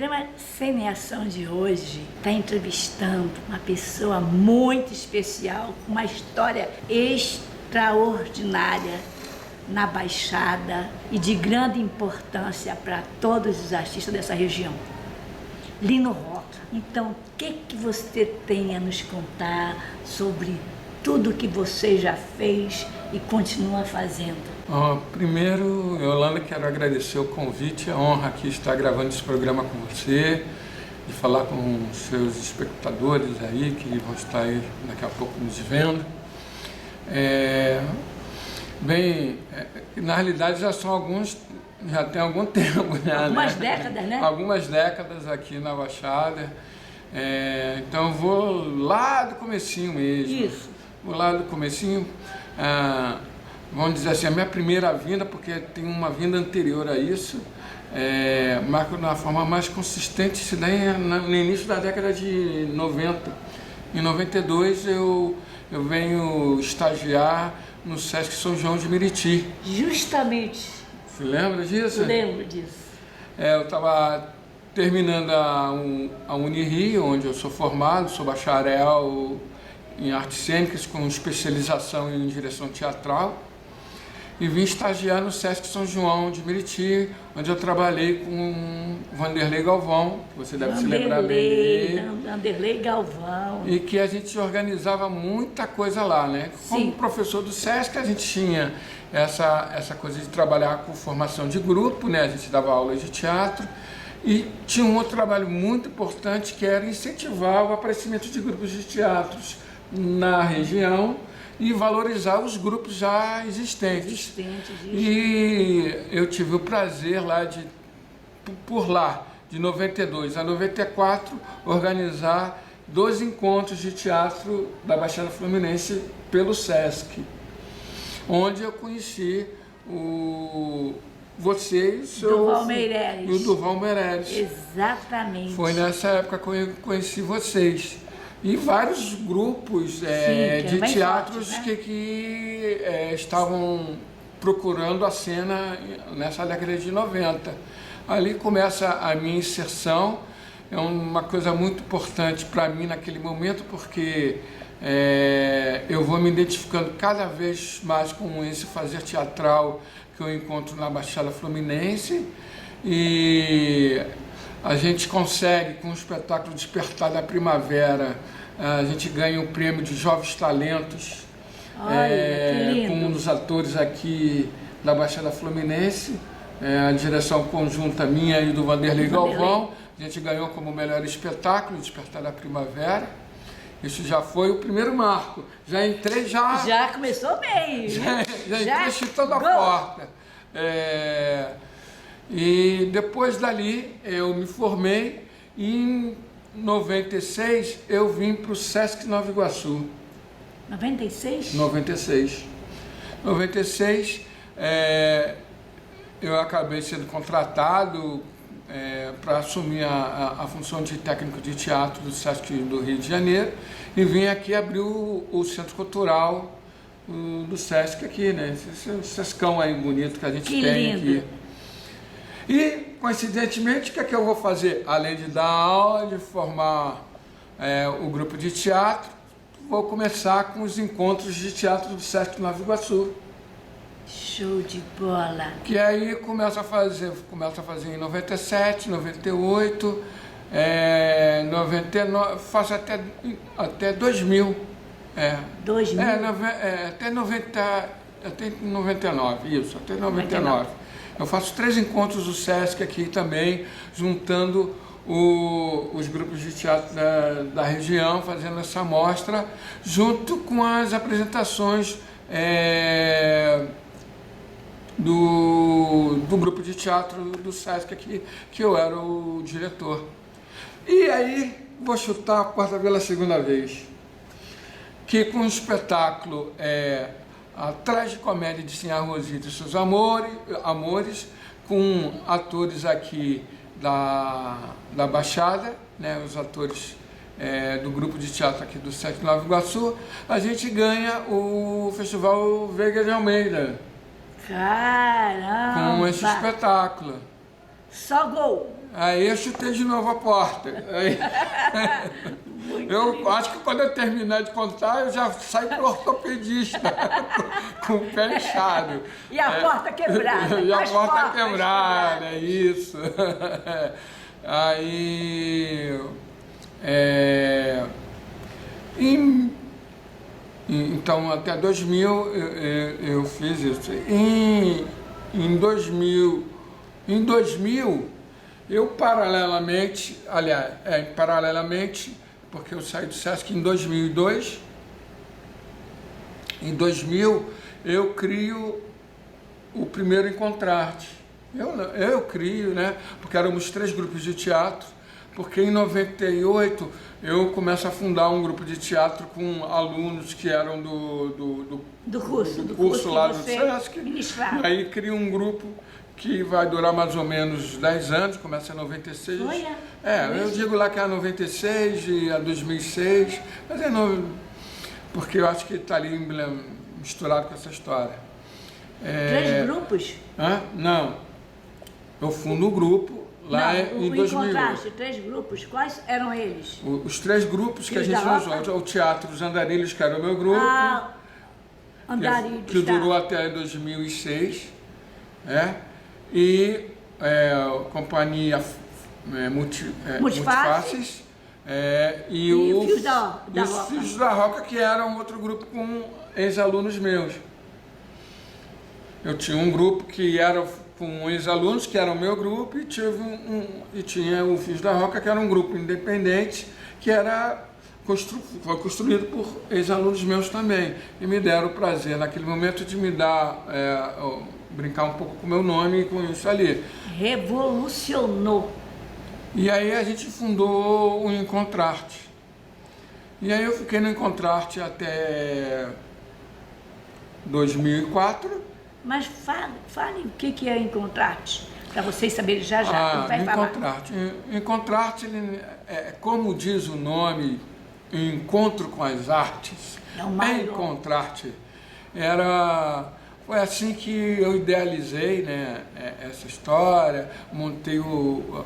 programa Semeação de hoje está entrevistando uma pessoa muito especial, com uma história extraordinária na Baixada e de grande importância para todos os artistas dessa região. Lino Rocha. Então, o que você tem a nos contar sobre tudo que você já fez e continua fazendo? Primeiro, Yolanda, quero agradecer o convite, a honra aqui estar gravando esse programa com você, de falar com os seus espectadores aí, que vão estar aí daqui a pouco nos vendo. Na realidade já tem algum tempo, né? Algumas décadas, né? Algumas décadas aqui na Baixada. Então eu vou lá do comecinho mesmo. Isso. Vou lá do comecinho. Vamos dizer assim, a minha primeira vinda, porque tem uma vinda anterior a isso, marco de uma forma mais consistente, isso daí no início da década de 90. Em 92 eu venho estagiar no Sesc São João de Meriti. Justamente. Você lembra disso? Eu lembro disso. Eu estava terminando a Unirio, onde eu sou formado, sou bacharel em artes cênicas com especialização em direção teatral. E vim estagiar no Sesc São João de Meriti, onde eu trabalhei com Vanderlei Galvão, que você deve se lembrar bem dele. Vanderlei Galvão. E que a gente organizava muita coisa lá, né? Como Sim. professor do Sesc, a gente tinha essa coisa de trabalhar com formação de grupo, né? A gente dava aulas de teatro. E tinha um outro trabalho muito importante, que era incentivar o aparecimento de grupos de teatros na região e valorizar os grupos já existentes. E eu tive o prazer de 92 a 94, organizar 2 encontros de teatro da Baixada Fluminense pelo Sesc, onde eu conheci você e o Durval Meireles. Exatamente. Foi nessa época que eu conheci vocês. E vários grupos de teatros forte, né? que estavam procurando a cena nessa década de 90. Ali começa a minha inserção, é uma coisa muito importante para mim naquele momento, porque eu vou me identificando cada vez mais com esse fazer teatral que eu encontro na Baixada Fluminense, e a gente consegue, com o espetáculo Despertar da Primavera, a gente ganha o prêmio de Jovens Talentos. Com um dos atores aqui da Baixada Fluminense, a direção conjunta minha e do Vanderlei Galvão. A gente ganhou como melhor espetáculo, Despertar da Primavera. Isso já foi o primeiro marco. Já entrei Já começou bem. Já entrei chutando a porta. E depois dali eu me formei e em 96 eu vim para o Sesc Nova Iguaçu. 96? 96. 96 eu acabei sendo contratado para assumir a função de técnico de teatro do Sesc do Rio de Janeiro e vim aqui abrir o Centro Cultural do Sesc aqui, né? Esse Sescão aí bonito que a gente tem aqui. E, coincidentemente, o que é que eu vou fazer? Além de dar aula, de formar o grupo de teatro, vou começar com os encontros de teatro do Sesc Nova Iguaçu. Show de bola! Que aí começo a fazer em 97, 98, 99, faço até 2000. 2000? Até 99, isso, até 99. Eu faço 3 encontros do Sesc aqui também, juntando os grupos de teatro da região, fazendo essa mostra, junto com as apresentações do grupo de teatro do Sesc aqui, que eu era o diretor. E aí, vou chutar a porta pela segunda vez, que com o espetáculo a tragicomédia de Sinhá Rosita e seus amores, com atores aqui da Baixada, né, os atores do grupo de teatro aqui do Sesc Nova Iguaçu, a gente ganha o Festival Veiga de Almeida. Caramba! Com esse espetáculo. Só gol! Aí eu chutei de novo a porta. Aí, eu acho que quando eu terminar de contar, eu já saio pro ortopedista, com o pé inchado. E a porta quebrada. E a porta quebrada, é isso. Aí... então, até 2000 eu fiz isso. Em 2000, eu paralelamente, porque eu saí do SESC em 2002, em 2000 eu crio o primeiro Encontrarte. Eu crio, né? Porque éramos 3 grupos de teatro, porque em 98 eu começo a fundar um grupo de teatro com alunos que eram do curso lá do SESC. Ministrava. E aí crio um grupo que vai durar mais ou menos 10 anos, começa em 96. Olha, eu digo lá que é a 96 e a 2006, mas porque eu acho que está ali misturado com essa história. 3 grupos? Não, eu fundo o grupo lá em 2000. Encontraste 3 grupos, quais eram eles? Os 3 grupos que a gente usou, o Teatro Os Andarilhos, que era o meu grupo, Andarilhos, que durou até 2006, e a Companhia Multifaces, e o Fios da Roca, que era um outro grupo com ex-alunos meus. Eu tinha um grupo que era com ex-alunos, que era o meu grupo, e tinha o Fios da Roca, que era um grupo independente, que foi construído por ex-alunos meus também. E me deram o prazer, naquele momento, de me dar, brincar um pouco com o meu nome e com isso ali. Revolucionou. E aí a gente fundou o Encontrarte. E aí eu fiquei no Encontrarte até 2004. Mas fale o que é Encontrarte, para vocês saberem já. Encontrarte, como diz o nome, Encontro com as Artes. Encontrarte. Foi assim que eu idealizei, né, essa história, montei o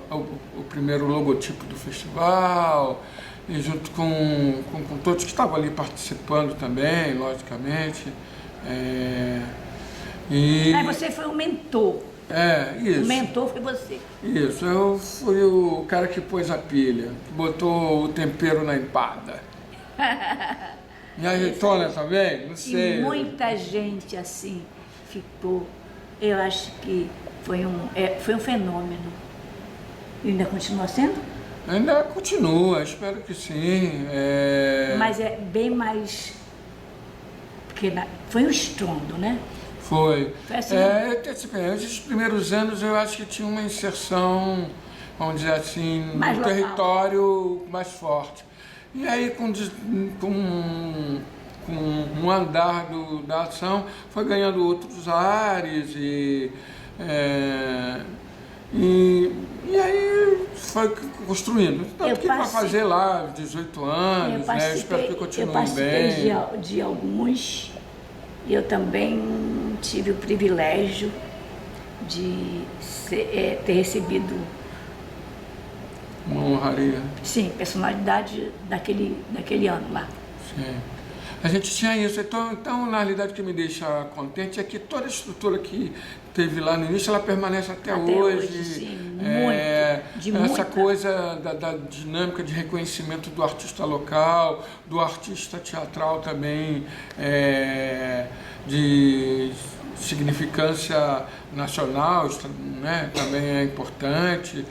primeiro logotipo do festival, e junto com todos que estavam ali participando também, logicamente. Aí você foi o mentor. Isso. O mentor foi você. Isso, eu fui o cara que pôs a pilha, que botou o tempero na empada. E a azeitona também? Não sei. E muita gente assim ficou. Eu acho que foi um fenômeno. E ainda continua sendo? Ainda continua, espero que sim. Mas é bem mais. Porque foi um estrondo, né? Foi. Assim, esses primeiros anos eu acho que tinha uma inserção, vamos dizer assim, no território mais forte. E aí com o andar da ação foi ganhando outros ares e aí foi construindo. Tanto que para fazer lá 18 anos, eu espero que continue bem. Eu participei de alguns. Eu também tive o privilégio de ter recebido uma honraria. Sim, personalidade daquele ano lá. Sim. A gente tinha isso. Então, na realidade, o que me deixa contente é que toda a estrutura que teve lá no início, ela permanece até hoje. Sim, muito. Essa coisa da dinâmica de reconhecimento do artista local, do artista teatral também, de significância nacional, né, também é importante.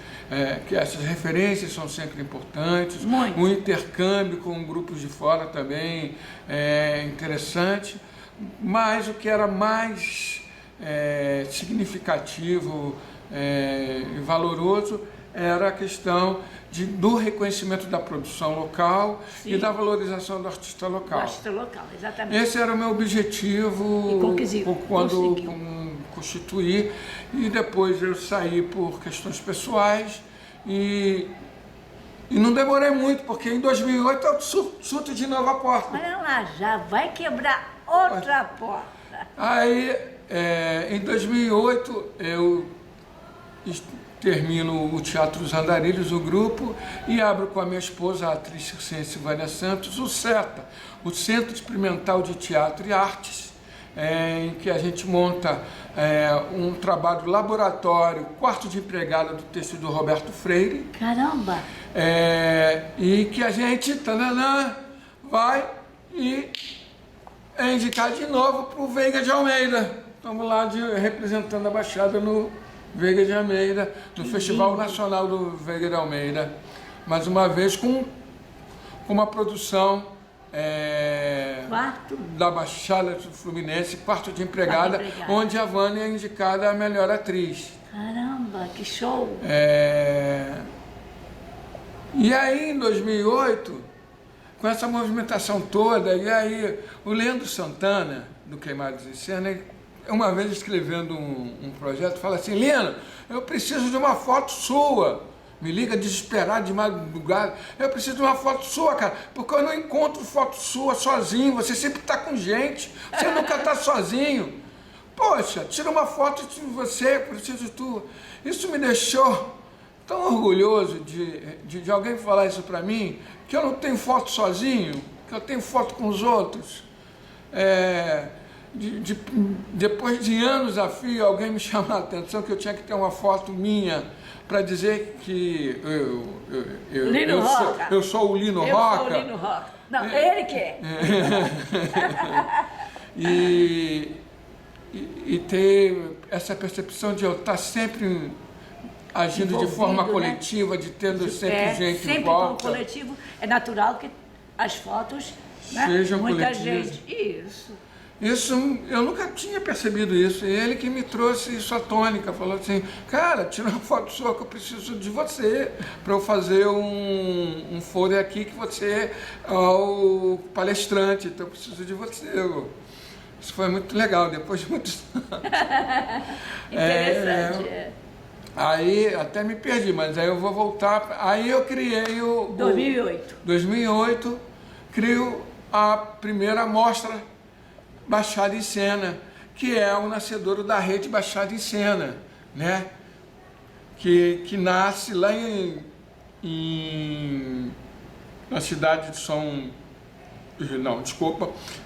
Que essas referências são sempre importantes. Muito. O intercâmbio com grupos de fora também é interessante, mas o que era mais significativo e valoroso era a questão do reconhecimento da produção local. Sim. E da valorização do artista local. Do artista local, exatamente. Esse era o meu objetivo quando constituí, e depois eu saí por questões pessoais e não demorei muito, porque em 2008 eu surto de novo a porta. Olha lá, já vai quebrar outra porta. Aí, em 2008, eu termino o Teatro dos Andarilhos, o grupo, e abro com a minha esposa, a atriz circense Vânia Santos, o CETA, o Centro Experimental de Teatro e Artes, em que a gente monta um trabalho laboratório, quarto de empregada do texto do Roberto Freire. Caramba! E que a gente vai e é indicado de novo para o Veiga de Almeida. Estamos lá representando a Baixada no Veiga de Almeida, no Festival Nacional do Veiga de Almeida. Mais uma vez com uma produção da Baixada Fluminense, quarto de empregada, onde a Vânia é indicada a melhor atriz. Caramba, que show! E aí, em 2008, com essa movimentação toda, e aí o Leandro Santana, do Queimados em Cena, uma vez escrevendo um projeto, fala assim: Lino, eu preciso de uma foto sua. Me liga desesperado de madrugada. Eu preciso de uma foto sua, cara, porque eu não encontro foto sua sozinho. Você sempre está com gente, você nunca está sozinho. Poxa, tira uma foto de você, preciso de tu. Isso me deixou tão orgulhoso de alguém falar isso para mim, que eu não tenho foto sozinho, que eu tenho foto com os outros. Depois de anos a fio, alguém me chamou a atenção que eu tinha que ter uma foto minha para dizer que eu sou o Lino Roca. Eu sou o Lino Roca. Não, ele que é. E ter essa percepção de eu estar sempre agindo de forma coletiva, de tendo sempre gente em volta. Sempre com o coletivo, é natural que as fotos, sejam muita coletivas. Gente. Isso, eu nunca tinha percebido isso. Ele que me trouxe isso à tônica, falou assim: cara, tira uma foto sua que eu preciso de você para eu fazer um foro aqui que você é o palestrante, então eu preciso de você. Isso foi muito legal, depois de muitos anos. Interessante. Aí até me perdi, mas aí eu vou voltar. Aí eu criei 2008, crio a primeira mostra Baixada em Cena, que é o nascedouro da rede Baixada em Cena, né? Que nasce lá na cidade de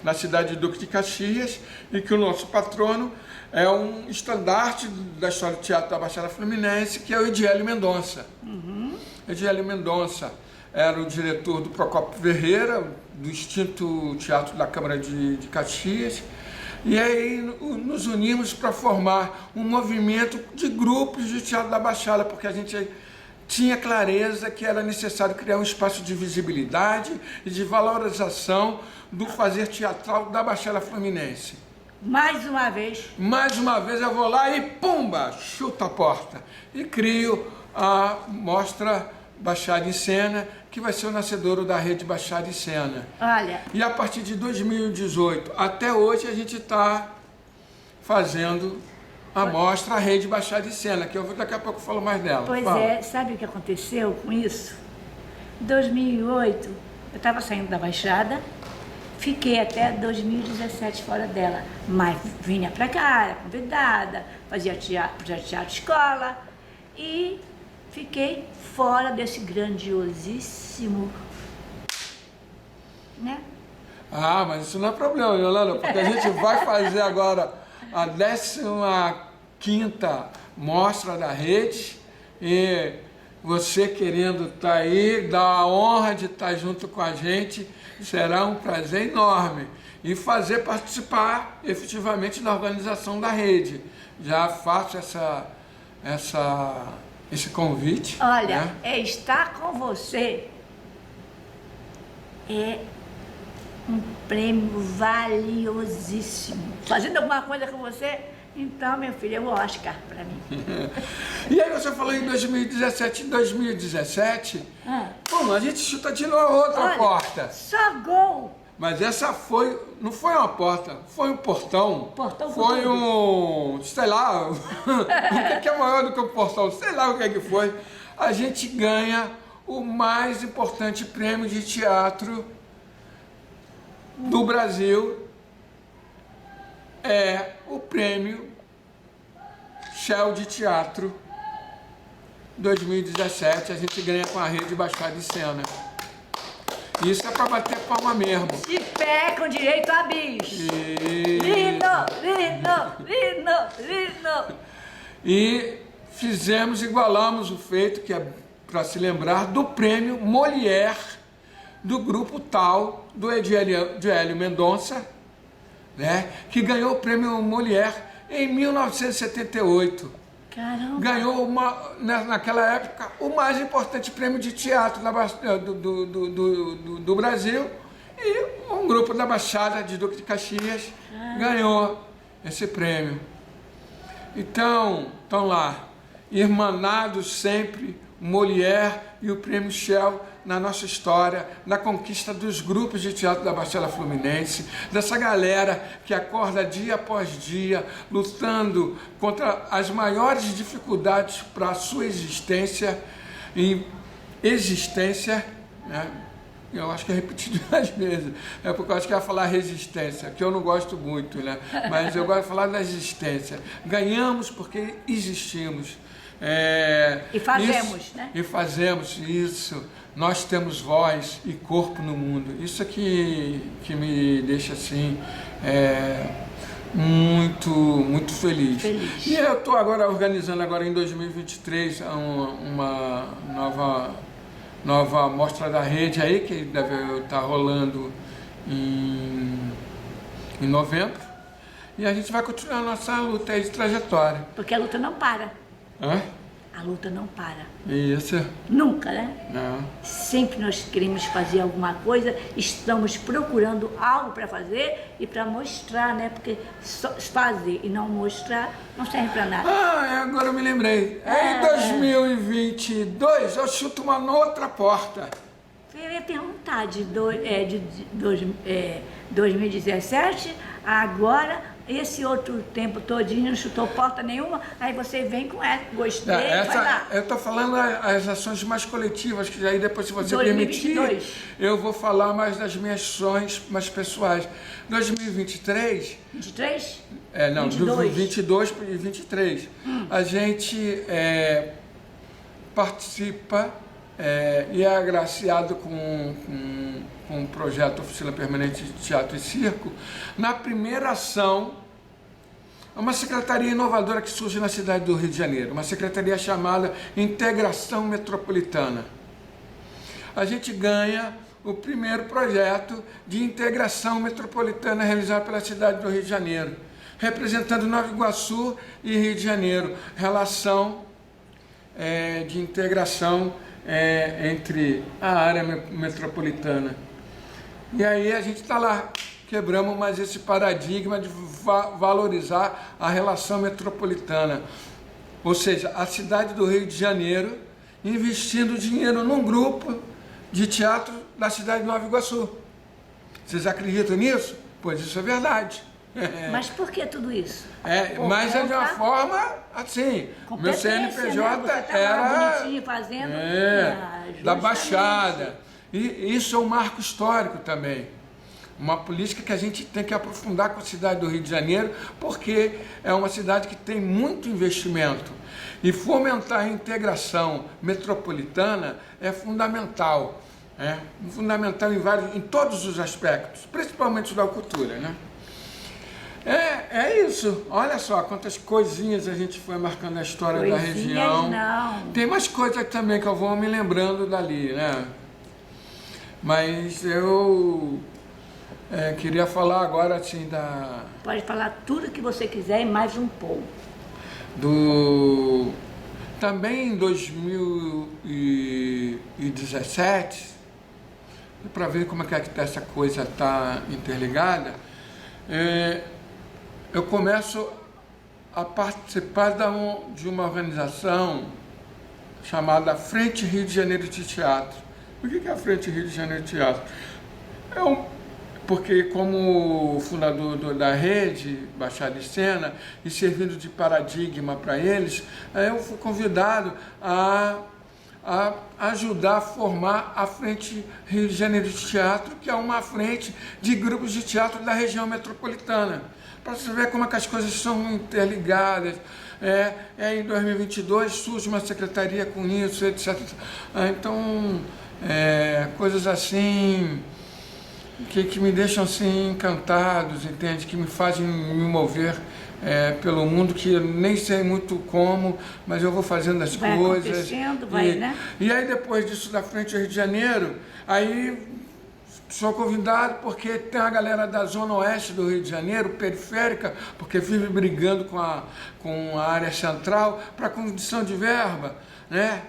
na cidade de Duque de Caxias, e que o nosso patrono é um estandarte da história do teatro da Baixada Fluminense, que é o Edielio Mendonça. Edielio Mendonça era o diretor do Procópio Ferreira, do extinto Teatro da Câmara de Caxias, e aí nos unimos para formar um movimento de grupos de teatro da Baixada, porque a gente tinha clareza que era necessário criar um espaço de visibilidade e de valorização do fazer teatral da Baixada Fluminense. Mais uma vez eu vou lá e pumba, chuto a porta e crio a mostra Baixada em Cena, que vai ser o nascedouro da rede Baixada em Cena. Olha. E a partir de 2018 até hoje a gente está fazendo a mostra a rede Baixada em Cena, que eu daqui a pouco falo mais dela. Pois é, sabe o que aconteceu com isso? Em 2008 eu estava saindo da Baixada, fiquei até 2017 fora dela, mas vinha para cá, era convidada, fazia teatro escola e fiquei fora desse grandiosíssimo, né? Ah, mas isso não é problema, Yolanda, porque a gente vai fazer agora a 15ª mostra da rede, e você querendo estar aí, dá a honra de estar junto com a gente, será um prazer enorme. E participar efetivamente da organização da rede. Já faço esse convite. Olha, né? Estar com você é um prêmio valiosíssimo. Fazendo alguma coisa com você, então, meu filho, é o Oscar para mim. E aí você falou em 2017. Em 2017, bom, a gente chuta de novo outra porta. Só gol! Mas essa não foi uma porta, foi um portão. Foi sei lá, o que é maior do que um portão? Sei lá o que é que foi. A gente ganha o mais importante prêmio de teatro do Brasil, é o prêmio Shell de Teatro 2017 a gente ganha com a Rede Baixada de Cena. Isso é para bater palma mesmo. De pé com direito a bicho. Lindo, lindo, lindo, lindo. E igualamos o feito, que é para se lembrar, do prêmio Molière do grupo Tal, do Hélio Mendonça, né, que ganhou o prêmio Molière em 1978. Caramba. Ganhou, naquela época, o mais importante prêmio de teatro do Brasil, e um grupo da Baixada de Duque de Caxias ganhou esse prêmio. Então, estão lá, irmanados sempre, Molière e o Prêmio Shell na nossa história, na conquista dos grupos de teatro da Baixada Fluminense, dessa galera que acorda dia após dia, lutando contra as maiores dificuldades para a sua existência, né? Eu acho que é repetido às vezes, é porque eu acho que ia falar resistência, que eu não gosto muito, né? Mas eu gosto de falar da existência. Ganhamos porque existimos. E fazemos, isso, né? E fazemos isso. Nós temos voz e corpo no mundo. Isso que me deixa assim muito feliz. E eu estou agora organizando em 2023 uma nova mostra da rede aí, que deve estar rolando em novembro. E a gente vai continuar a nossa luta aí de trajetória. Porque a luta não para. Hã? A luta não para. Isso. Nunca, né? Não. Sempre nós queremos fazer alguma coisa, estamos procurando algo para fazer e para mostrar, né? Porque só fazer e não mostrar não serve para nada. Agora eu me lembrei. Em 2022 eu chuto uma outra porta. Eu ia perguntar de 2017, agora esse outro tempo todinho não chutou porta nenhuma, aí você vem com essa, gostei, vai lá. Eu estou falando as ações mais coletivas, que aí depois, se você 2022. permitir, eu vou falar mais das minhas ações mais pessoais. 2023... 23? Não, 22. 22 e 23. A gente participa e é agraciado com o projeto Oficina Permanente de Teatro e Circo, na primeira ação, uma secretaria inovadora que surge na cidade do Rio de Janeiro, uma secretaria chamada Integração Metropolitana. A gente ganha o primeiro projeto de integração metropolitana realizado pela cidade do Rio de Janeiro, representando Nova Iguaçu e Rio de Janeiro, relação de integração entre a área metropolitana. E aí a gente está lá, quebramos mais esse paradigma de valorizar a relação metropolitana. Ou seja, a cidade do Rio de Janeiro investindo dinheiro num grupo de teatro da cidade de Nova Iguaçu. Vocês acreditam nisso? Pois isso é verdade. Mas por que tudo isso? Mas é de uma forma assim, meu CNPJ, né? era bonitinho fazendo, da Baixada. E isso é um marco histórico também. Uma política que a gente tem que aprofundar com a cidade do Rio de Janeiro, porque é uma cidade que tem muito investimento. E fomentar a integração metropolitana é fundamental. Fundamental em todos os aspectos, principalmente da cultura, né? É isso. Olha só quantas coisinhas a gente foi marcando a história da região. Não. Tem mais coisas também que eu vou me lembrando dali, né? Mas eu queria falar agora assim da... Pode falar tudo que você quiser e mais um pouco. Também em 2017, para ver como é que essa coisa está interligada, eu começo a participar de uma organização chamada Frente Rio de Janeiro de Teatro. O que é a Frente Rio de Janeiro de Teatro? Porque como fundador da rede Baixada de Cena e servindo de paradigma para eles, eu fui convidado a a ajudar a formar a Frente Rio de Janeiro de Teatro, que é uma frente de grupos de teatro da região metropolitana. Para você ver como é que as coisas são interligadas. Em 2022 surge uma secretaria com isso, etc. Então, coisas assim que me deixam assim encantados, entende? Que me fazem me mover pelo mundo, que eu nem sei muito como, mas eu vou fazendo as coisas. Né? E aí depois disso da Frente Rio de Janeiro, aí sou convidado porque tem a galera da Zona Oeste do Rio de Janeiro, periférica, porque vive brigando com a área central para condição de verba, né?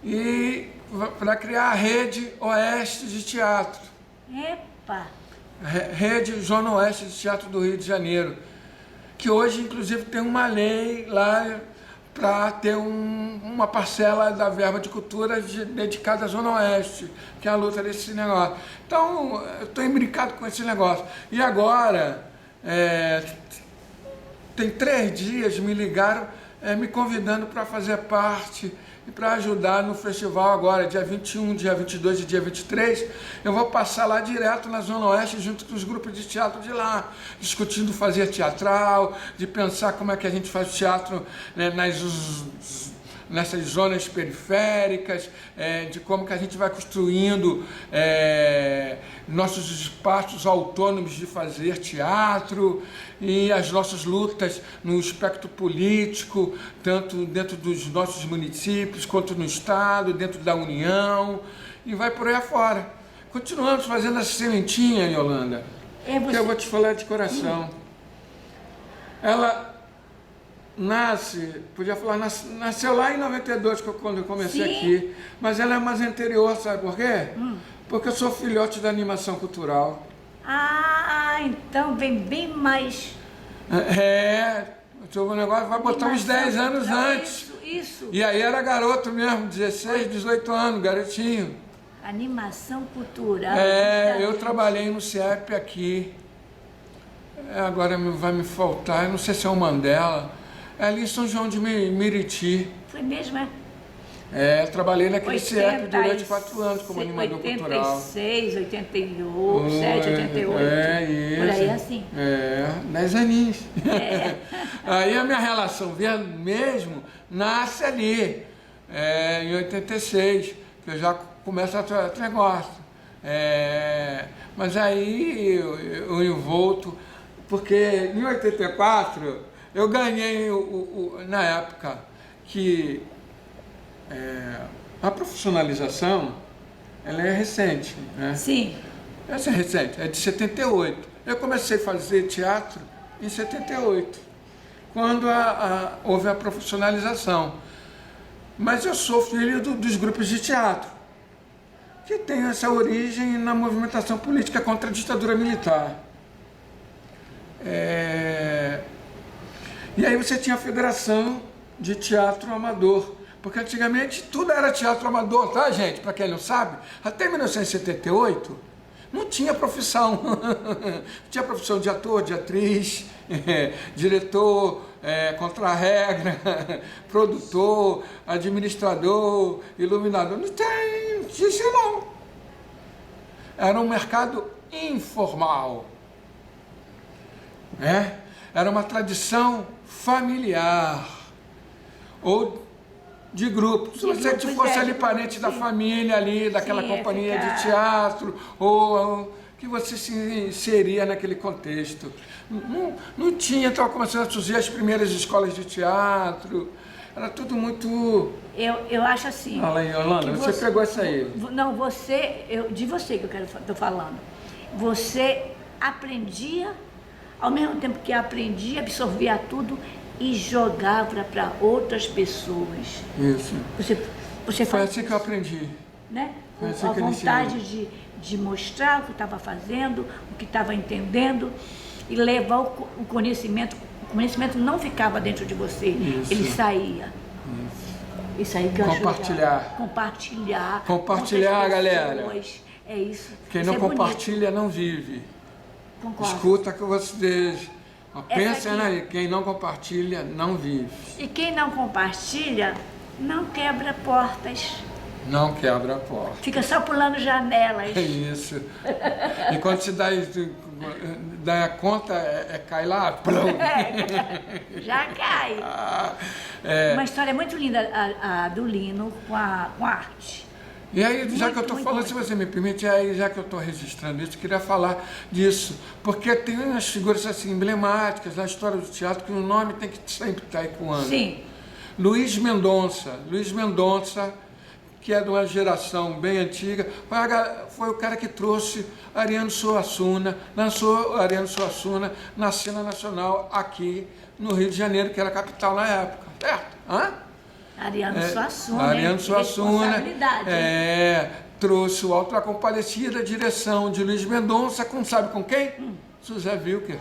E para criar a Rede Oeste de Teatro. Epa! Rede Zona Oeste de Teatro do Rio de Janeiro, que hoje, inclusive, tem uma lei lá para ter uma parcela da verba de cultura dedicada à Zona Oeste, que é a luta desse negócio. Então, eu estou imbricado com esse negócio. E agora, tem 3 dias, me ligaram me convidando para fazer parte e para ajudar no festival agora, dia 21, dia 22 e dia 23, eu vou passar lá direto na Zona Oeste, junto com os grupos de teatro de lá, discutindo fazer teatral, de pensar como é que a gente faz teatro, né, nessas zonas periféricas, de como que a gente vai construindo nossos espaços autônomos de fazer teatro e as nossas lutas no espectro político, tanto dentro dos nossos municípios, quanto no Estado, dentro da União, e vai por aí afora. Continuamos fazendo essa sementinha, Yolanda, que eu vou te falar de coração. Ela nasceu lá em 92, quando eu comecei aqui, mas ela é mais anterior, sabe por quê? Porque eu sou filhote da animação cultural. Ah, então vem bem mais... O negócio vai botar uns 10 anos antes. Isso. E aí era garoto mesmo, 16, 18 anos, garotinho. Animação cultural. Eu trabalhei no CIEP aqui. Agora vai me faltar, eu não sei se é o Mandela. Ali em São João de Meriti. Foi mesmo, trabalhei naquele CIEP durante 4 anos como animador cultural. 86, 87, 88. Isso. Por aí assim. 10 aninhos. Aí a minha relação mesmo nasce ali, em 86, que eu já começo a ter negócio. Mas aí eu volto, porque em 84... eu ganhei, na época, que a profissionalização, ela é recente, né? Sim. Essa é recente, é de 78. Eu comecei a fazer teatro em 78, quando houve a profissionalização. Mas eu sou filho dos grupos de teatro, que tem essa origem na movimentação política contra a ditadura militar. E aí você tinha a Federação de Teatro Amador, porque antigamente tudo era teatro amador, tá, gente? Para quem não sabe, até 1978 não tinha profissão. Tinha profissão de ator, de atriz, diretor, contra-regra, produtor, administrador, iluminador. Não tinha isso não. Era um mercado informal. Era uma tradição familiar ou de grupo. Se você fosse ali parente da família ali, daquela companhia de teatro, ou que você se inseria naquele contexto. Não tinha, estava começando a surgir as primeiras escolas de teatro, era tudo muito... Eu acho assim... Fala aí, Yolanda, você pegou essa aí. Não, de você que eu estou falando. Você aprendia, ao mesmo tempo que aprendia, absorvia tudo e jogava para outras pessoas. Isso. Você foi assim que eu aprendi. Né? Assim a vontade de mostrar o que estava fazendo, o que estava entendendo e levar o conhecimento. O conhecimento não ficava dentro de você, ele saía. Isso aí que eu acho legal. Compartilhar, galera. É isso. Quem não compartilha não vive. Concordo. Escuta que você... Pensa aí, quem não compartilha não vive. E quem não compartilha não quebra portas. Não quebra a porta. Fica só pulando janelas. É isso. E quando se dá a conta, cai lá. Já cai. Uma história muito linda, a do Lino com a arte. E aí, já Muito, que eu estou muito, falando, muito. se você me permite, aí já que eu estou registrando isso, eu queria falar disso. Porque tem umas figuras assim emblemáticas na história do teatro que o nome tem que sempre estar ecoando. Sim. Luiz Mendonça, que é de uma geração bem antiga, foi o cara que trouxe Ariano Suassuna, lançou Ariano Suassuna na cena nacional aqui no Rio de Janeiro, que era a capital na época, certo? Ariano Suassuna, Ariano hein? Suassuna, Responsabilidade, hein? trouxe o Auto da Compadecida, a direção de Luiz Mendonça, sabe com quem? José Wilker,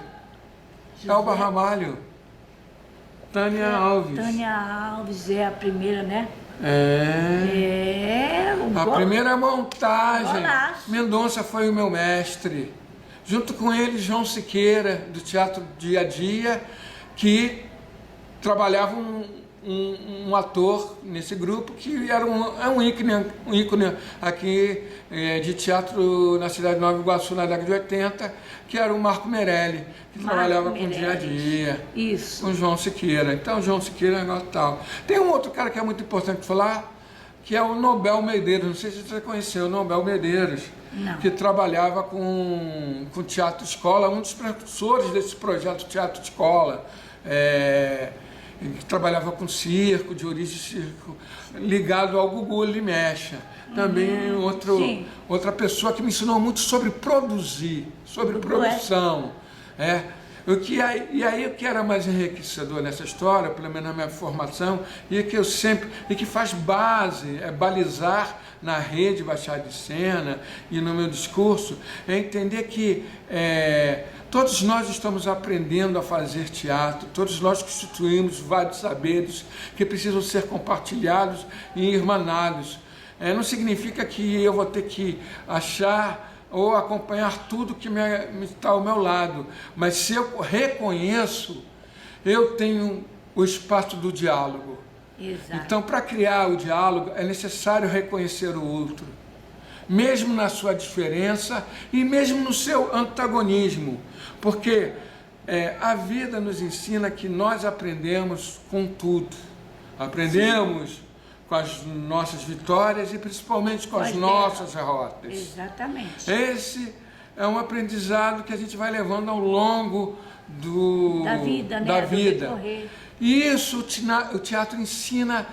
Elba Ramalho, Tânia Alves. Tânia Alves é a primeira, né? A primeira montagem. Golaço. Mendonça foi o meu mestre. Junto com ele, João Siqueira, do Teatro Dia a Dia, que trabalhava um ator nesse grupo, que era um ícone aqui de teatro na cidade de Nova Iguaçu, na década de 80, que era o Marco Merelli, que trabalhava com Dia a Dia. Isso. Com João Siqueira. Então, João Siqueira é tal. Tem um outro cara que é muito importante falar, que é o Nobel Medeiros. Não sei se você conheceu o Nobel Medeiros. Não. Que trabalhava com teatro escola, um dos precursores desse projeto Teatro Escola. Que trabalhava com circo, de origem circo, ligado ao Gugu Limecha. Também outra pessoa que me ensinou muito sobre produzir, sobre produção. E aí o que era mais enriquecedor nessa história, pelo menos na minha formação, e que faz base, balizar na rede Baixada de Cena e no meu discurso, é entender que todos nós estamos aprendendo a fazer teatro, todos nós constituímos vários saberes que precisam ser compartilhados e irmanados. Não significa que eu vou ter que achar ou acompanhar tudo que está ao meu lado, mas se eu reconheço, eu tenho o espaço do diálogo. Exato. Então, para criar o diálogo, é necessário reconhecer o outro, mesmo na sua diferença e mesmo no seu antagonismo, porque a vida nos ensina que nós aprendemos com tudo. Aprendemos com as nossas vitórias e principalmente com as nossas derrotas. Exatamente. Esse é um aprendizado que a gente vai levando ao longo da vida, né? Da vida. Do decorrer. E isso o teatro ensina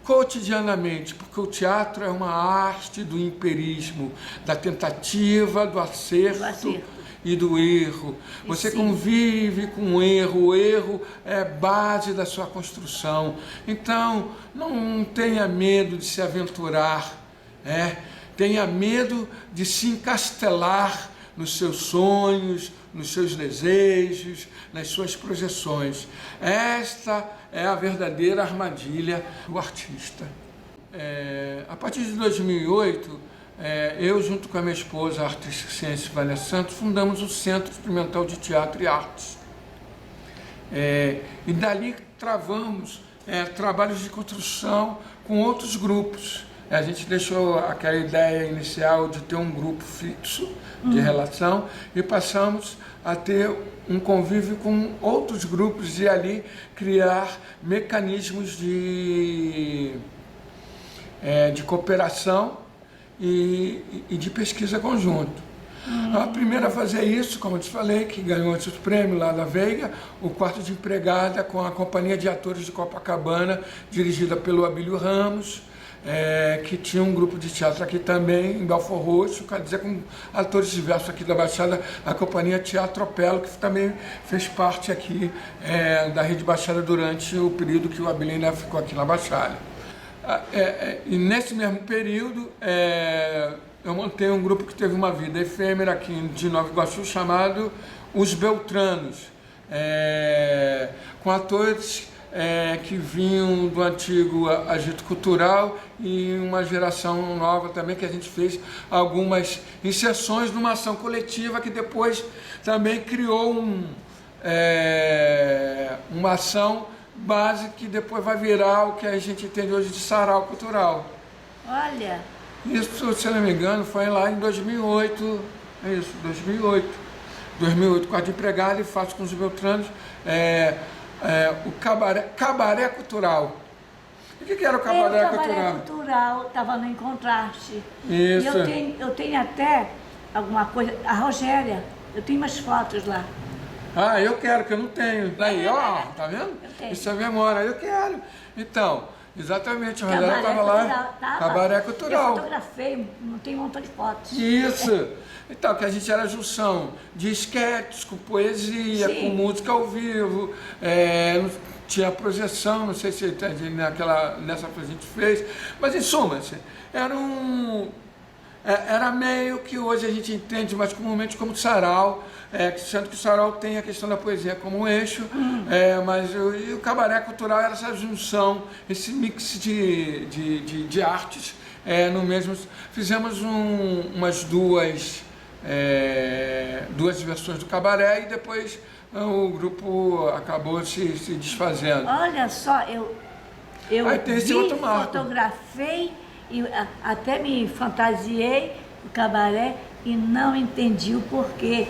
cotidianamente, porque o teatro é uma arte do empirismo, da tentativa, do acerto e do erro. Você convive com o erro é base da sua construção. Então, não tenha medo de se aventurar, tenha medo de se encastelar nos seus sonhos, nos seus desejos, nas suas projeções. Esta é a verdadeira armadilha do artista. A partir de 2008, eu, junto com a minha esposa, a artista Ciência Valéria Santos, fundamos o Centro Experimental de Teatro e Artes. E dali travamos trabalhos de construção com outros grupos. A gente deixou aquela ideia inicial de ter um grupo fixo de relação e passamos a ter um convívio com outros grupos e ali criar mecanismos de cooperação e de pesquisa conjunto. A primeira a fazer isso, como eu te falei, que ganhou esse prêmio lá da Veiga, o Quarto de Empregada com a Companhia de Atores de Copacabana, dirigida pelo Abílio Ramos, que tinha um grupo de teatro aqui também, em Belfort Roxo, quer dizer, com atores diversos aqui da Baixada, a Companhia Teatro Opelo, que também fez parte aqui da Rede Baixada durante o período que o Abílio ainda ficou aqui na Baixada. E nesse mesmo período, eu montei um grupo que teve uma vida efêmera aqui de Nova Iguaçu, chamado Os Beltranos, com atores que vinham do antigo agito cultural e uma geração nova também, que a gente fez algumas inserções numa ação coletiva que depois também criou uma ação base que depois vai virar o que a gente entende hoje de sarau cultural. Olha! Isso, se não me engano, foi lá em 2008, é isso, 2008, Quarto de Empregado, e faço com os Beltranos o cabaré cultural. E o que era o cabaré cultural? O cabaré cultural estava no Encontraste. Isso. E eu tenho até alguma coisa, a Rogéria, eu tenho umas fotos lá. Ah, eu quero, que eu não tenho. Aí, ó, tá vendo? Eu tenho. Isso é memória, eu quero. Então, exatamente, a Rogéria estava lá. Cabaré cultural. Eu fotografei, não tem um montão de fotos. Isso. Então, que a gente era junção de esquetes com poesia, Sim. com música ao vivo, tinha projeção, não sei se nessa que a gente fez, mas em suma, assim, era meio que hoje a gente entende mais comumente como sarau, sendo que o sarau tem a questão da poesia como um eixo, mas o cabaré cultural era essa junção, esse mix de artes, no mesmo. Fizemos umas duas versões do cabaré e depois o grupo acabou se desfazendo. Olha só, eu Aí tem esse outro marco. Fotografei e até me fantasiei o cabaré e não entendi o porquê.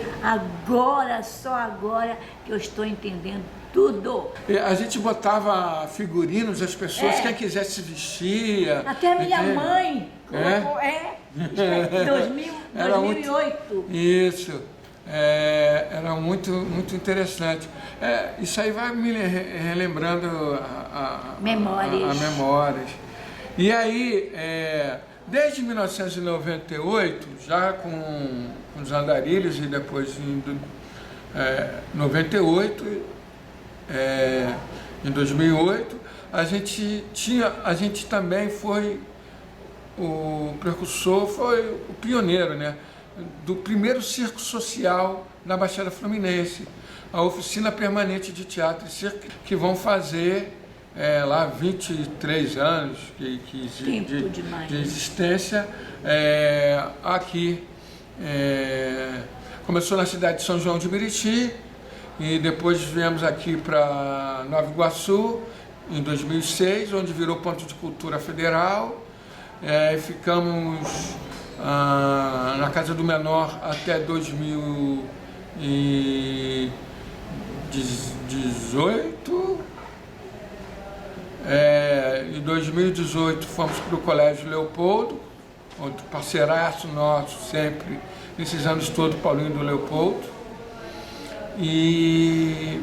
Só agora que eu estou entendendo tudo. A gente botava figurinos, as pessoas, quem quisesse vestia. Até a minha mãe colocou, em 2008. Isso. Era muito, muito interessante. Isso aí vai me relembrando memórias. E aí, desde 1998, já com os andarilhos e depois em 98, em 2008, a gente também foi o precursor, foi o pioneiro, né, do primeiro circo social na Baixada Fluminense, a Oficina Permanente de Teatro e Circo, que vão fazer lá 23 anos de existência aqui. Começou na cidade de São João de Meriti e depois viemos aqui para Nova Iguaçu em 2006, onde virou ponto de cultura federal. Ficamos na Casa do Menor até 2018. Em 2018 fomos para o Colégio Leopoldo, onde parceiraço nosso sempre, nesses anos todos, Paulinho do Leopoldo. E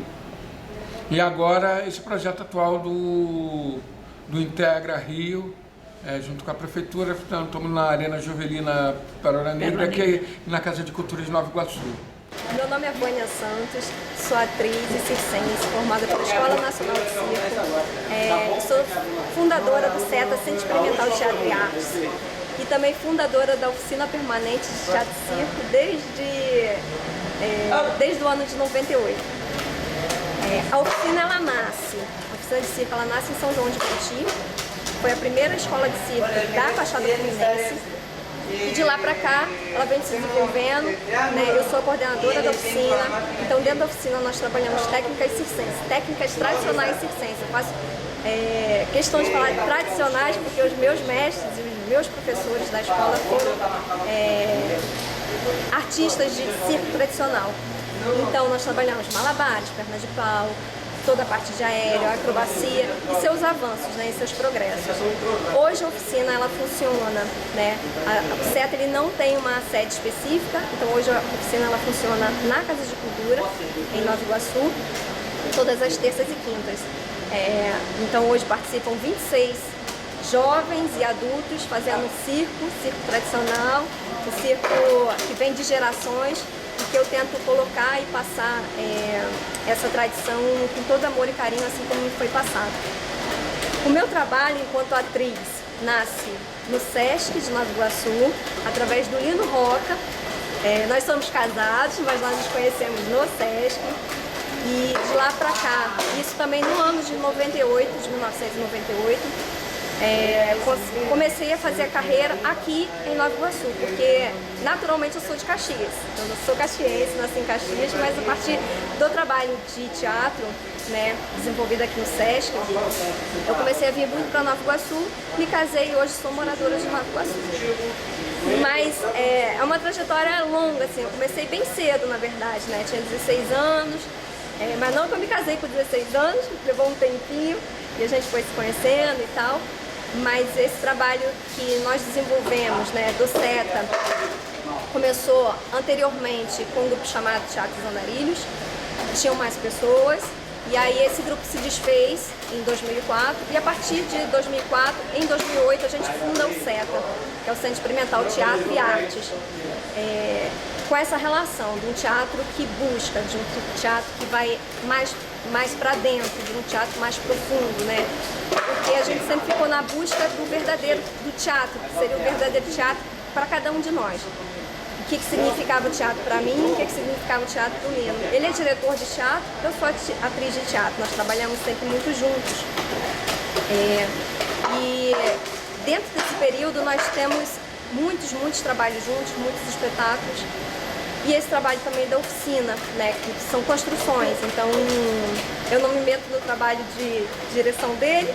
agora esse projeto atual do Integra Rio, junto com a Prefeitura, estamos na Arena Jovelina Perola Negra, aqui na Casa de Cultura de Nova Iguaçu. Meu nome é Vânia Santos, sou atriz e circense, formada pela Escola Nacional de Circo. Sou fundadora do CETA, Centro Experimental de Teatro e Artes, e também fundadora da Oficina Permanente de Teatro e Circo desde o ano de 98. A oficina ela nasce, a oficina de circo ela nasce em São João de Meriti, foi a primeira escola de circo da Baixada Fluminense. E de lá pra cá, ela vem se desenvolvendo, né? Eu sou a coordenadora da oficina, então dentro da oficina nós trabalhamos técnicas circenses, técnicas tradicionais circenses. Eu faço questão de falar tradicionais porque os meus mestres e os meus professores da escola foram artistas de circo tradicional. Então nós trabalhamos malabares, pernas de pau, toda a parte de aéreo, acrobacia e seus avanços, né, e seus progressos. Hoje a oficina ela funciona, né, o CETA ele não tem uma sede específica, então hoje a oficina ela funciona na Casa de Cultura, em Nova Iguaçu, todas as terças e quintas. Então hoje participam 26 jovens e adultos fazendo circo tradicional, o circo que vem de gerações, e que eu tento colocar e passar essa tradição com todo amor e carinho, assim como me foi passado. O meu trabalho enquanto atriz nasce no SESC de Nova Iguaçu, através do Lino Roca. Nós somos casados, mas nós nos conhecemos no SESC. E de lá para cá, isso também no ano de 1998, comecei a fazer a carreira aqui em Nova Iguaçu, porque naturalmente eu sou de Caxias, eu sou caxiense, nasci em Caxias, mas a partir do trabalho de teatro, né, desenvolvido aqui no Sesc, eu comecei a vir muito para Nova Iguaçu, me casei e hoje sou moradora de Nova Iguaçu. Mas é uma trajetória longa, assim, eu comecei bem cedo, na verdade, né, tinha 16 anos, mas não que eu me casei com 16 anos, levou um tempinho e a gente foi se conhecendo e tal. Mas esse trabalho que nós desenvolvemos, né, do SETA, começou anteriormente com um grupo chamado Teatro dos Andarilhos, tinham mais pessoas, e aí esse grupo se desfez em 2004, e a partir de 2004, em 2008, a gente funda o SETA, que é o Centro Experimental Teatro e Artes, com essa relação de um teatro que busca, de um teatro que vai mais para dentro, de um teatro mais profundo, né? Porque a gente sempre ficou na busca do verdadeiro do teatro, que seria o verdadeiro teatro para cada um de nós. O que significava o teatro para mim, o que significava o teatro para o Lino. Ele é diretor de teatro, eu sou atriz de teatro, nós trabalhamos sempre muito juntos. E dentro desse período nós temos muitos trabalhos juntos, muitos espetáculos. E esse trabalho também da oficina, né, que são construções, então eu não me meto no trabalho de direção dele,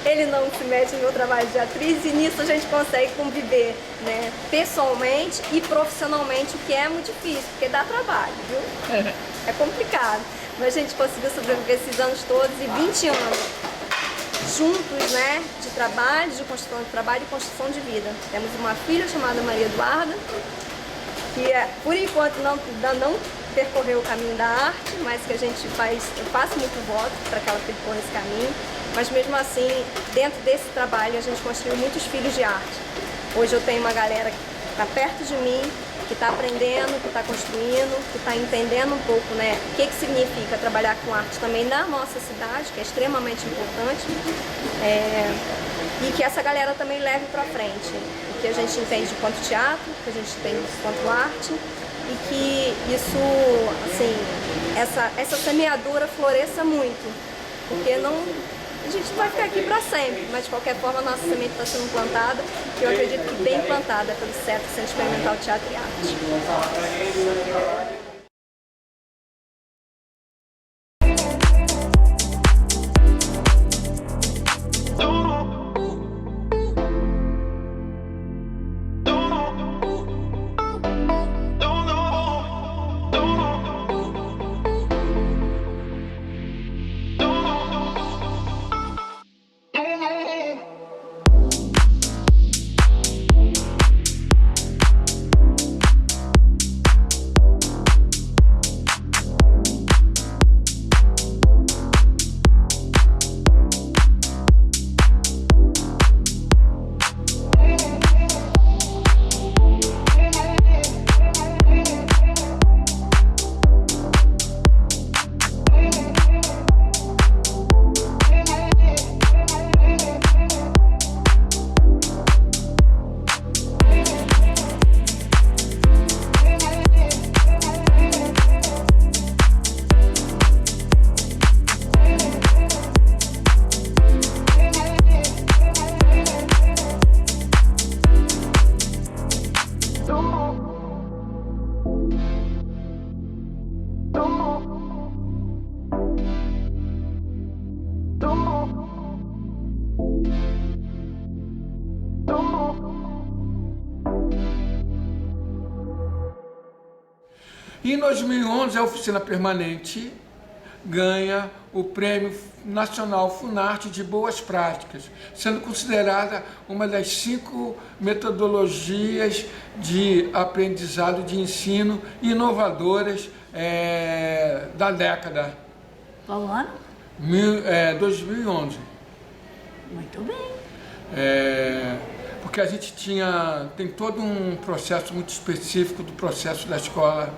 ele não se mete no meu trabalho de atriz, e nisso a gente consegue conviver, né, pessoalmente e profissionalmente, o que é muito difícil, porque dá trabalho, viu? É complicado, mas a gente conseguiu sobreviver esses anos todos, e 20 anos juntos, né, de trabalho, de construção de trabalho e construção de vida. Temos uma filha chamada Maria Eduarda, que por enquanto ainda não percorreu o caminho da arte, mas que eu faço muito voto para que ela percorra esse caminho, mas mesmo assim, dentro desse trabalho, a gente construiu muitos filhos de arte. Hoje eu tenho uma galera que está perto de mim, que está aprendendo, que está construindo, que está entendendo um pouco, né, o que significa trabalhar com arte também na nossa cidade, que é extremamente importante, e que essa galera também leve para frente, o que a gente entende quanto teatro, o que a gente entende quanto arte, e que isso, assim, essa semeadura floresça muito, porque a gente não vai ficar aqui para sempre, mas de qualquer forma a nossa semente está sendo plantada, que eu acredito que bem plantada pelo CETA, Centro Experimental Teatro e Arte. E em 2011, a Oficina Permanente ganha o Prêmio Nacional Funarte de Boas Práticas, sendo considerada uma das 5 metodologias de aprendizado, de ensino inovadoras da década. Qual ano? 2011. Muito bem. Porque a gente tem todo um processo muito específico do processo da escola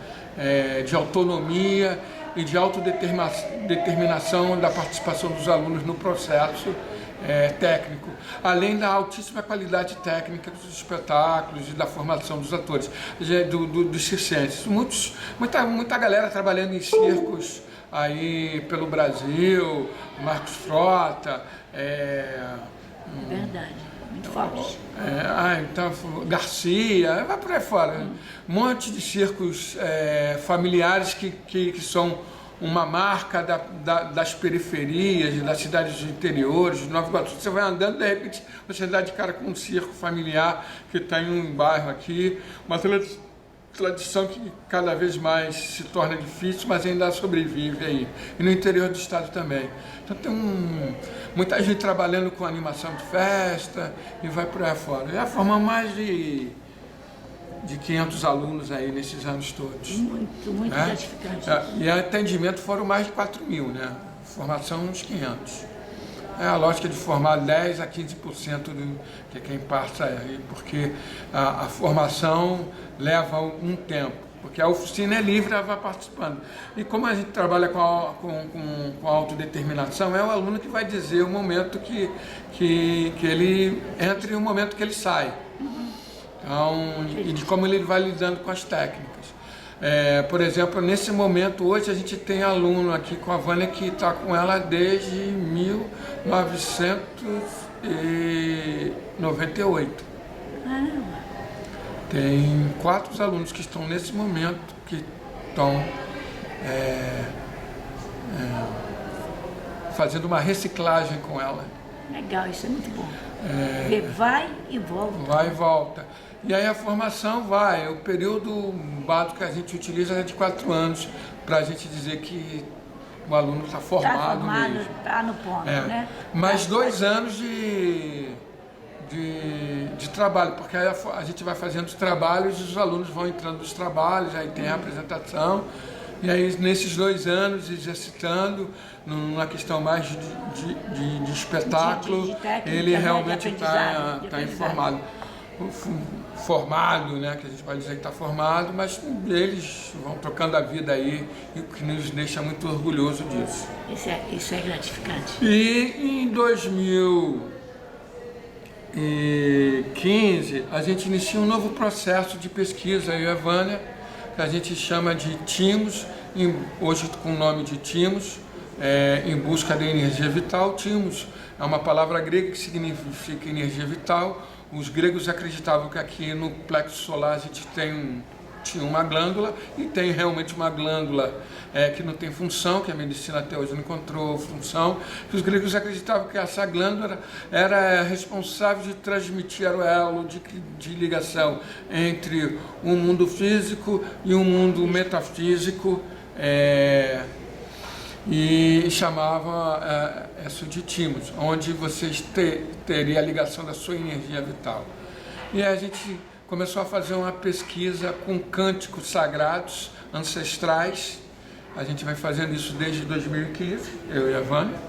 de autonomia e de autodeterminação da participação dos alunos no processo técnico, além da altíssima qualidade técnica dos espetáculos e da formação dos atores, dos circenses. Muita galera trabalhando em circos aí pelo Brasil, Marcos Frota, É verdade, muito forte. Então, Garcia, vai por aí fora. Um monte de circos familiares que são uma marca das periferias, das cidades interiores, de Nova Iguaçu. Você vai andando, de repente você dá de cara com um circo familiar que está em um bairro aqui, uma tradição que cada vez mais se torna difícil, mas ainda sobrevive aí. E no interior do estado também. Então tem muita gente trabalhando com animação de festa e vai por aí fora. Já formamos mais de 500 alunos aí nesses anos todos. Muito gratificante. E atendimento foram mais de 4.000, né? Formação uns 500. É a lógica de formar 10 a 15% de quem passa aí, porque a formação leva um tempo, porque a oficina é livre, ela vai participando. E como a gente trabalha com autodeterminação, é o aluno que vai dizer o momento que ele entra e o momento que ele sai. Então, e de como ele vai lidando com as técnicas. Por exemplo, nesse momento, hoje a gente tem aluno aqui com a Vânia que está com ela desde 1998. Tem 4 alunos que estão nesse momento que estão fazendo uma reciclagem com ela. Legal, isso é muito bom. Vai e volta. Vai e volta. E aí a formação o período básico que a gente utiliza é de 4 anos, para a gente dizer que o aluno está formado mesmo. Está no ponto, né? Mais 2 anos de trabalho, porque aí a gente vai fazendo os trabalhos e os alunos vão entrando nos trabalhos, aí tem a apresentação, e aí nesses 2 anos exercitando, numa questão mais de espetáculo, de técnica, ele realmente está informado. Formado, né, que a gente pode dizer que está formado, mas eles vão trocando a vida aí, e o que nos deixa muito orgulhoso disso. Isso é gratificante. E em 2015, a gente inicia um novo processo de pesquisa, eu e a Vânia, que a gente chama de Timos, hoje com o nome de Timos, em busca da energia vital. Timos é uma palavra grega que significa energia vital. Os gregos acreditavam que aqui no plexo solar a gente tinha uma glândula, e tem realmente uma glândula que não tem função, que a medicina até hoje não encontrou função, que os gregos acreditavam que essa glândula era responsável de transmitir o elo de ligação entre um mundo físico e um mundo metafísico, e chamava isso de Timos, onde vocês teriam a ligação da sua energia vital. E a gente começou a fazer uma pesquisa com cânticos sagrados ancestrais. A gente vai fazendo isso desde 2015, eu e a Vânia,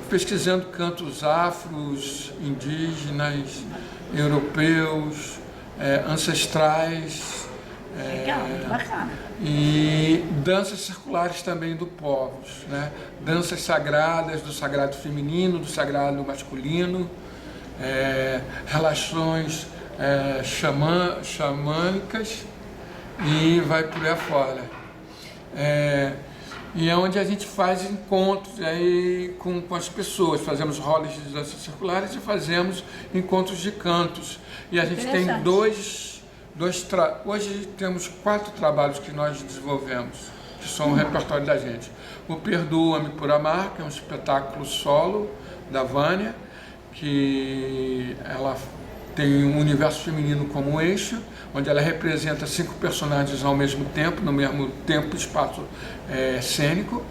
pesquisando cantos afros, indígenas, europeus, ancestrais. Legal, muito bacana. E danças circulares também do povos, né? Danças sagradas, do sagrado feminino, do sagrado masculino, relações xamânicas, e vai por aí afora. E é onde a gente faz encontros aí com as pessoas, fazemos rodas de danças circulares e fazemos encontros de cantos. E a gente tem hoje temos 4 trabalhos que nós desenvolvemos, que são o repertório da gente. O Perdoa-me por Amar, que é um espetáculo solo da Vânia, que ela tem um universo feminino como eixo, onde ela representa 5 personagens ao mesmo tempo, no mesmo tempo e espaço cênico.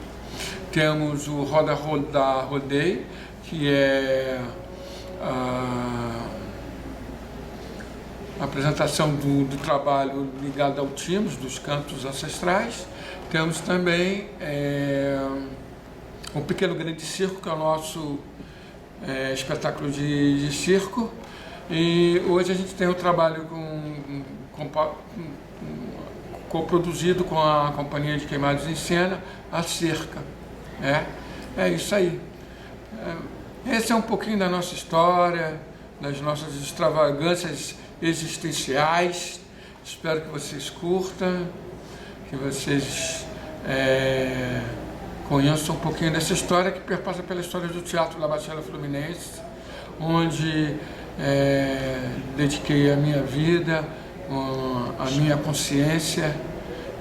Temos o Roda Roda Rodeio, que é a apresentação do trabalho ligado ao Timos, dos cantos ancestrais. Temos também o Pequeno Grande Circo, que é o nosso espetáculo de circo. E hoje a gente tem o trabalho coproduzido com a Companhia de Queimados em Cena, a Cerca. É isso aí. Esse é um pouquinho da nossa história, das nossas extravagâncias existenciais. Espero que vocês curtam, que vocês conheçam um pouquinho dessa história que perpassa pela história do Teatro La Baixada Fluminense, onde dediquei a minha vida, a minha consciência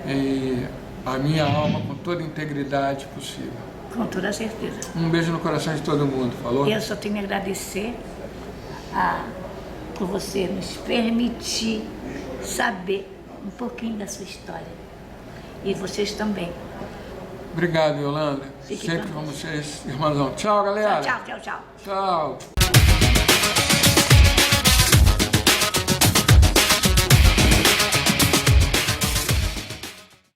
e a minha alma com toda a integridade possível. Com toda certeza. Um beijo no coração de todo mundo, falou? Eu só tenho a agradecer por você nos permitir saber um pouquinho da sua história. E vocês também. Obrigado, Yolanda. Fique Sempre com vocês, irmãozão. Tchau, galera. Tchau, tchau, tchau. Tchau.